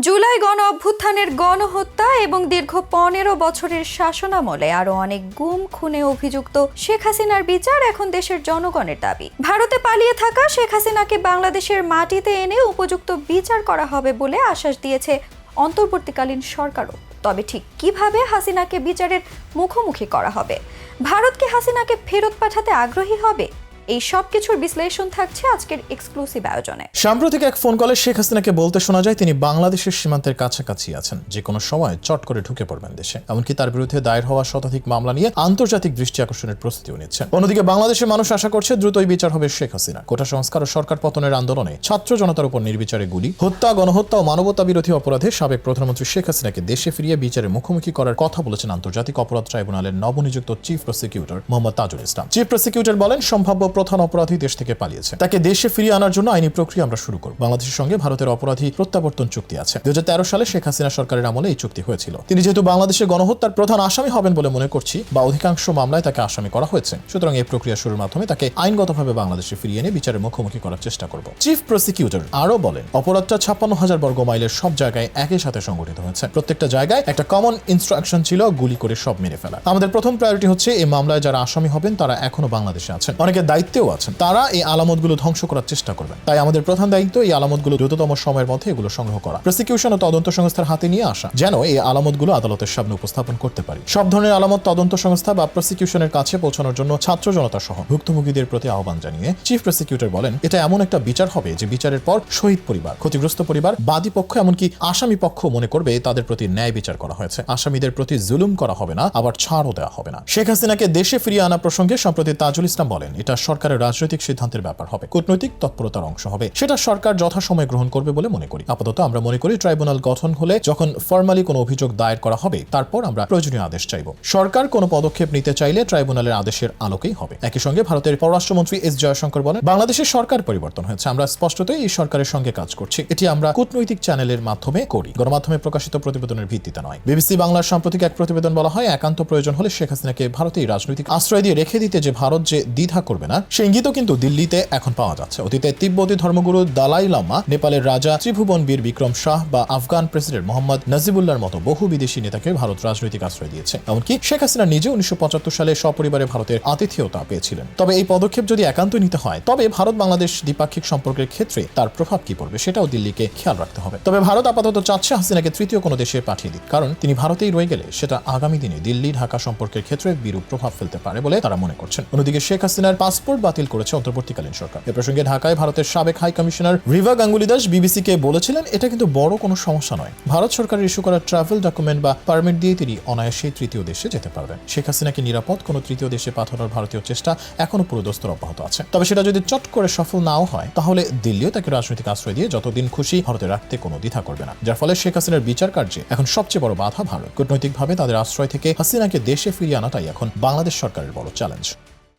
জুলাই গণ অভ্যুত্থানের গণহত্যা এবং দীর্ঘ 15 বছরের শাসনামলে আরো অনেক গুম খুনে অভিযুক্ত শেখ হাসিনার বিচার এখন দেশের জনগণের দাবি। ভারতে পালিয়ে থাকা শেখ হাসিনাকে বাংলাদেশের মাটিতে এনে উপযুক্ত বিচার করা হবে বলে আশ্বাস দিয়েছে অন্তর্বর্তীকালীন সরকারও। তবে ঠিক কিভাবে হাসিনাকে বিচারের মুখোমুখি করা হবে? ভারত কি হাসিনাকে ফেরত পাঠাতে আগ্রহী হবে? এই সব কিছুর বিশ্লেষণ থাকছে আজকের এক্সক্লুসিভ আয়োজনে। সাম্প্রতিক এক ফোন কলে শেখ হাসিনাকে বলতে শোনা যায় তিনি বাংলাদেশের সীমান্তের কাছাকাছি আছেন, যে কোনো সময় চট করে ঢুকে পড়বেন দেশে। এমনকি তার বিরুদ্ধে দায়ের হওয়া শতাধিক মামলা নিয়ে আন্তর্জাতিক দৃষ্টি আকর্ষণের প্রস্তুতিও নিচ্ছেন। অন্যদিকে বাংলাদেশের মানুষ আশা করছে দ্রুতই বিচার হবে শেখ হাসিনা। কোটা সংস্কার ও সরকার পতনের আন্দোলনে ছাত্র জনতার উপর নির্বিচারে গুলি, হত্যা, গণহত্যা ও মানবতা বিরোধী অপরাধে সাবেক প্রধানমন্ত্রী শেখ হাসিনাকে দেশে ফিরিয়ে বিচারের মুখোমুখি করার কথা বলেছেন আন্তর্জাতিক অপরাধ ট্রাইব্যুনালের নবনিযুক্ত chief prosecutor Mohammad Tajul Islam. Chief prosecutor বলেন, সম্ভাব্য প্রধান অপরাধী দেশ থেকে পালিয়েছে, তাকে দেশে ফিরিয়ে আনার জন্য আইনি প্রক্রিয়া আমরা শুরু করব। বাংলাদেশের সঙ্গে ভারতের অপরাধী প্রত্যাবর্তন চুক্তি আছে। 2013 সালে শেখ হাসিনা সরকারের আমলে এই চুক্তি হয়েছিল। তিনি যেহেতু বাংলাদেশের গণহত্যার প্রধান আসামি হবেন বলে মনে করছি, বা অধিকাংশ মামলায় তাকে আসামি করা হয়েছে, সুতরাং এই প্রক্রিয়া শুরুর মাধ্যমে তাকে আইনগতভাবে বাংলাদেশে ফিরিয়ে এনে বিচারের মুখোমুখি করার চেষ্টা করব। চিফ প্রসিকিউটর আরও বলেন, অপরাধটা 56,000 বর্গ মাইলের সব জায়গায় একই সাথে সংগঠিত হয়েছে। প্রত্যেকটা জায়গায় একটা কমন ইনস্ট্রাকশন ছিল, গুলি করে সব মেরে ফেলা। আমাদের প্রথম প্রায়োরিটি হচ্ছে এই মামলায় যারা আসামি হবেন তারা এখনো বাংলাদেশে আছেন, অনেকে দায়িত্বেও আছেন, তারা এই আলামতগুলো ধ্বংস করার চেষ্টা করবেন। তাই আমাদের প্রধান দায়িত্ব এই আলামতগুলো দ্রুততম সময়ের মধ্যে এগুলো সংগ্রহ করা, প্রসিকিউশন ও তদন্ত সংস্থার হাতে নিয়ে আসা, যেন এই আলামতগুলো আদালতের সামনে উপস্থাপন করতে পারি। সব ধরনের আলামত তদন্ত সংস্থা বা প্রসিকিউশনের কাছে পৌঁছানোর জন্য ছাত্র জনতা সহ ভুক্তভোগীদের প্রতি আহ্বান জানিয়ে চিফ প্রসিকিউটর বলেন, এটা এমন একটা বিচার হবে যে বিচারের পর শহীদ পরিবার, ক্ষতিগ্রস্ত পরিবার, বাদী পক্ষ, এমনকি আসামি পক্ষ মনে করবে তাদের প্রতি ন্যায় বিচার করা হয়েছে। আসামিদের প্রতি জুলুম করা হবে না, আবার ছাড়ও দেওয়া হবে না। শেখ হাসিনাকে দেশে ফিরিয়ে আনা প্রসঙ্গে সম্প্রতি তাজুল ইসলাম বলেন, এটা সরকারের রাজনৈতিক সিদ্ধান্তের ব্যাপার হবে, কূটনৈতিক তৎপরতার অংশ হবে, সেটা সরকার যথাসময়ে গ্রহণ করবে বলে মনে করি। আপাতত আমরা মনে করি ট্রাইব্যুনাল গঠন হলে যখন ফরমালি কোনো অভিযোগ দায়ের করা হবে, তারপর আমরা প্রয়োজনীয় আদেশ চাইব। সরকার কোনো পদক্ষেপ নিতে চাইলে ট্রাইব্যুনালের আদেশের আলোকেই হবে। একই সঙ্গে ভারতের পররাষ্ট্রমন্ত্রী এস জয়শঙ্কর বলেন, বাংলাদেশের সরকার পরিবর্তন হয়েছে, আমরা স্পষ্টতই এই সরকারের সঙ্গে কাজ করছি। এটি আমরা কূটনৈতিক চ্যানেলের মাধ্যমে করি, গণমাধ্যমে প্রকাশিত প্রতিবেদনের ভিত্তিতে নয়। বিবিসি বাংলার সাম্প্রতিক এক প্রতিবেদন বলা হয়, একান্ত প্রয়োজন হলে শেখ হাসিনাকে ভারতেই রাজনৈতিক আশ্রয় দিয়ে রেখে দিতে যে ভারত যে দ্বিধা করবে না, সে ইঙ্গিতও কিন্তু দিল্লিতে এখন পাওয়া যাচ্ছে। অতীতে তিব্বতী ধর্মগুরু দালাই লামা, নেপালের রাজা ত্রিভুবন বীর বিক্রম শাহ বা আফগান প্রেসিডেন্ট মোহাম্মদ নাজিবুল্লাহর মতো বহু বিদেশি নেতাকে ভারত রাজনৈতিক আশ্রয় দিয়েছে। এমনকি শেখ হাসিনা নিজে 1975 সালে সপরিবারে ভারতের আতিথেয়তা পেয়েছিলেন। তবে এই পদক্ষেপ যদি একান্ত নিতে হয়, তবে ভারত বাংলাদেশ দ্বিপাক্ষিক সম্পর্কের ক্ষেত্রে তার প্রভাব কি পড়বে সেটাও দিল্লিকে খেয়াল রাখতে হবে। তবে ভারত আপাতত চাচ্ছে হাসিনাকে তৃতীয় কোনো দেশে পাঠিয়ে দিক, কারণ তিনি ভারতেই রয়ে গেলে সেটা আগামী দিনে দিল্লি ঢাকা সম্পর্কের ক্ষেত্রে বিরূপ প্রভাব ফেলতে পারে বলে তারা মনে করছেন। অন্যদিকে শেখ হাসিনার পাসপোর্ট বাতিল করেছে অন্তর্বর্তীকালীন সরকার। এ প্রসঙ্গে ঢাকায় ভারতের সাবেক হাই কমিশনার রিভা গাঙ্গুলি দাস বিবিসিকে বলেছিলেন, এটা কিন্তু বড় কোনো সমস্যা নয়। ভারত সরকারের ইস্যু করা ট্রাভেল ডকুমেন্ট বা পারমিট দিয়ে তিনি অনায়াসেই তৃতীয় দেশে যেতে পারবেন। শেখ হাসিনাকে নিরাপদ কোনো তৃতীয় দেশে পাঠানোর ভারতীয় চেষ্টা এখনো পুরোদস্তুর অব্যাহত আছে। তবে সেটা যদি চট করে সফল নাও হয়, তাহলে দিল্লিও তাকে রাজনৈতিক আশ্রয় দিয়ে যতদিন খুশি ভারতে রাখতে কোনো দ্বিধা করবে না, যার ফলে শেখ হাসিনার বিচার কার্যে এখন সবচেয়ে বড় বাধা ভারত। কূটনৈতিকভাবে তাদের আশ্রয় থেকে হাসিনাকে দেশে ফিরিয়ে আনাটাই এখন বাংলাদেশ সরকারের বড় চ্যালেঞ্জ।